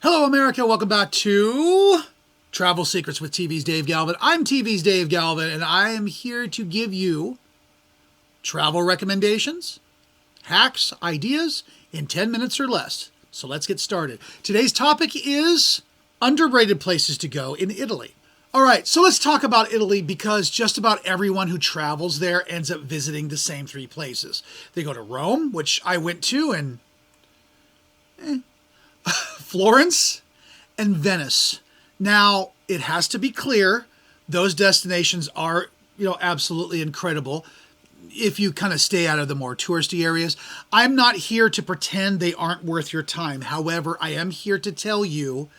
Hello, America. Welcome back to Travel Secrets with TV's Dave Galvin. I'm TV's Dave Galvin, and I am here to give you travel recommendations, hacks, ideas in 10 minutes or less. So let's get started. Today's topic is underrated places to go in Italy. All right, so let's talk about Italy because just about everyone who travels there ends up visiting the same three places. They go to Rome, which I went to, and Florence and Venice. Now, it has to be clear, those destinations are, absolutely incredible if you kind of stay out of the more touristy areas. I'm not here to pretend they aren't worth your time. However, I am here to tell you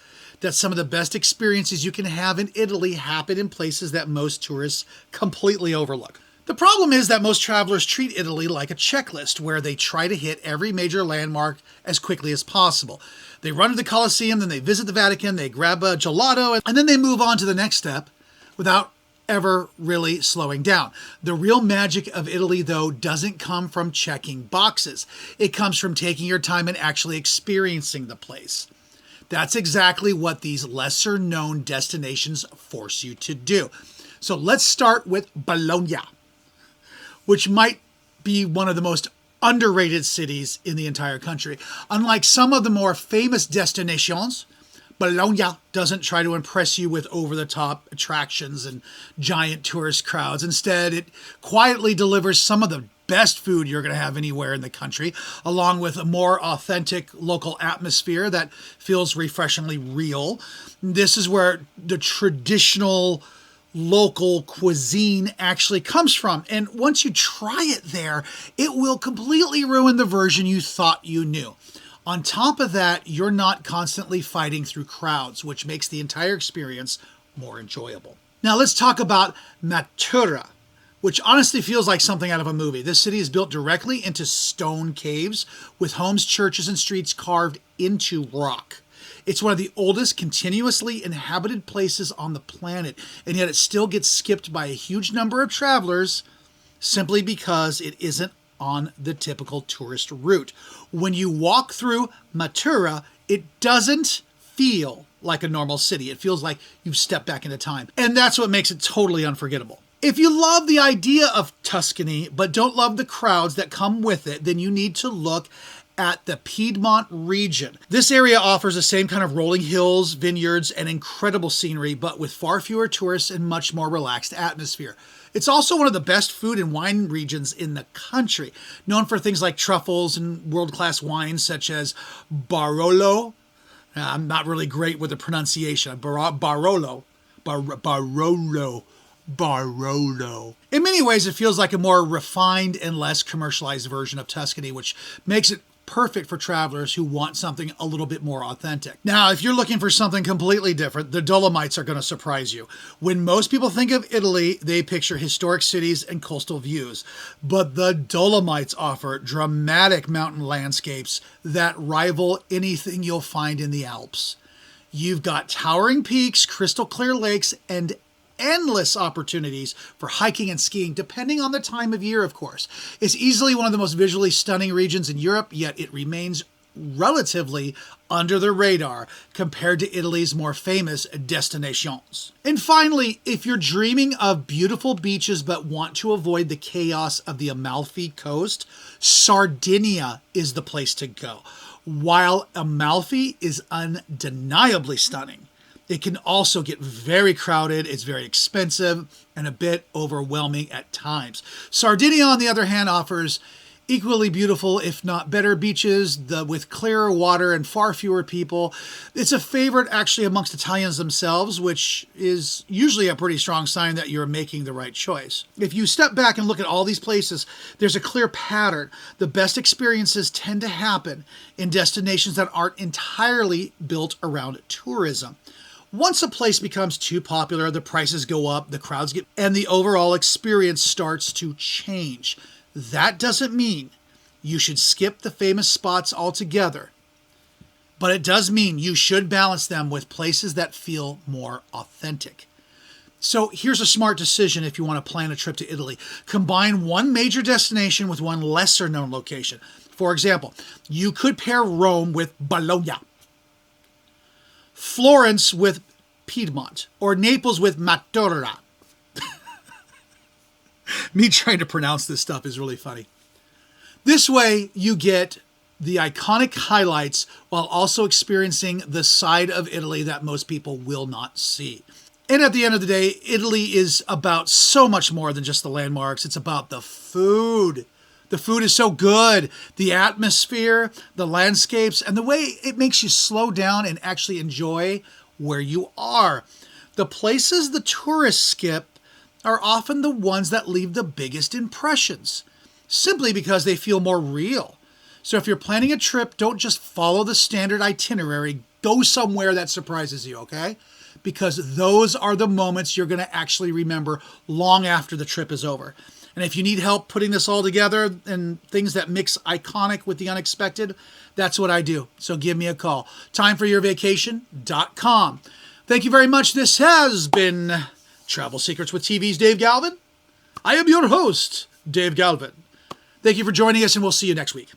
that some of the best experiences you can have in Italy happen in places that most tourists completely overlook. The problem is that most travelers treat Italy like a checklist where they try to hit every major landmark as quickly as possible. They run to the Colosseum, then they visit the Vatican, they grab a gelato, and then they move on to the next step without ever really slowing down. The real magic of Italy, though, doesn't come from checking boxes. It comes from taking your time and actually experiencing the place. That's exactly what these lesser-known destinations force you to do. So let's start with Bologna, which might be one of the most underrated cities in the entire country. Unlike some of the more famous destinations, Bologna doesn't try to impress you with over-the-top attractions and giant tourist crowds. Instead, it quietly delivers some of the best food you're going to have anywhere in the country, along with a more authentic local atmosphere that feels refreshingly real. This is where the traditional local cuisine actually comes from. And once you try it there, it will completely ruin the version you thought you knew. On top of that, you're not constantly fighting through crowds, which makes the entire experience more enjoyable. Now let's talk about Matera, which honestly feels like something out of a movie. This city is built directly into stone caves with homes, churches, and streets carved into rock. It's one of the oldest continuously inhabited places on the planet, and yet it still gets skipped by a huge number of travelers simply because it isn't on the typical tourist route. When you walk through Matera, it doesn't feel like a normal city. It feels like you've stepped back into time, and that's what makes it totally unforgettable. If you love the idea of Tuscany, but don't love the crowds that come with it, then you need to look at the Piedmont region. This area offers the same kind of rolling hills, vineyards, and incredible scenery, but with far fewer tourists and much more relaxed atmosphere. It's also one of the best food and wine regions in the country, known for things like truffles and world-class wines such as Barolo. I'm not really great with the pronunciation. Barolo. In many ways, it feels like a more refined and less commercialized version of Tuscany, which makes it perfect for travelers who want something a little bit more authentic. Now, if you're looking for something completely different, the Dolomites are going to surprise you. When most people think of Italy, they picture historic cities and coastal views. But the Dolomites offer dramatic mountain landscapes that rival anything you'll find in the Alps. You've got towering peaks, crystal clear lakes, and endless opportunities for hiking and skiing, depending on the time of year, of course. It's easily one of the most visually stunning regions in Europe, yet it remains relatively under the radar compared to Italy's more famous destinations. And finally, if you're dreaming of beautiful beaches but want to avoid the chaos of the Amalfi Coast, Sardinia is the place to go. While Amalfi is undeniably stunning, it can also get very crowded, it's very expensive, and a bit overwhelming at times. Sardinia, on the other hand, offers equally beautiful, if not better, beaches with clearer water and far fewer people. It's a favorite actually amongst Italians themselves, which is usually a pretty strong sign that you're making the right choice. If you step back and look at all these places, there's a clear pattern. The best experiences tend to happen in destinations that aren't entirely built around tourism. Once a place becomes too popular, the prices go up, the crowds get, and the overall experience starts to change. That doesn't mean you should skip the famous spots altogether, but it does mean you should balance them with places that feel more authentic. So here's a smart decision if you want to plan a trip to Italy. Combine one major destination with one lesser known location. For example, you could pair Rome with Bologna. Florence with Piedmont, or Naples with Mattora. Me trying to pronounce this stuff is really funny. This way, you get the iconic highlights while also experiencing the side of Italy that most people will not see. And at the end of the day, Italy is about so much more than just the landmarks. It's about the food. The food is so good. The atmosphere, the landscapes, and the way it makes you slow down and actually enjoy where you are. The places the tourists skip are often the ones that leave the biggest impressions, simply because they feel more real. So if you're planning a trip, don't just follow the standard itinerary. Go somewhere that surprises you, okay? Because those are the moments you're going to actually remember long after the trip is over. And if you need help putting this all together and things that mix iconic with the unexpected, that's what I do. So give me a call. Timeforyourvacation.com. Thank you very much. This has been Travel Secrets with TV's Dave Galvin. I am your host, Dave Galvin. Thank you for joining us, and we'll see you next week.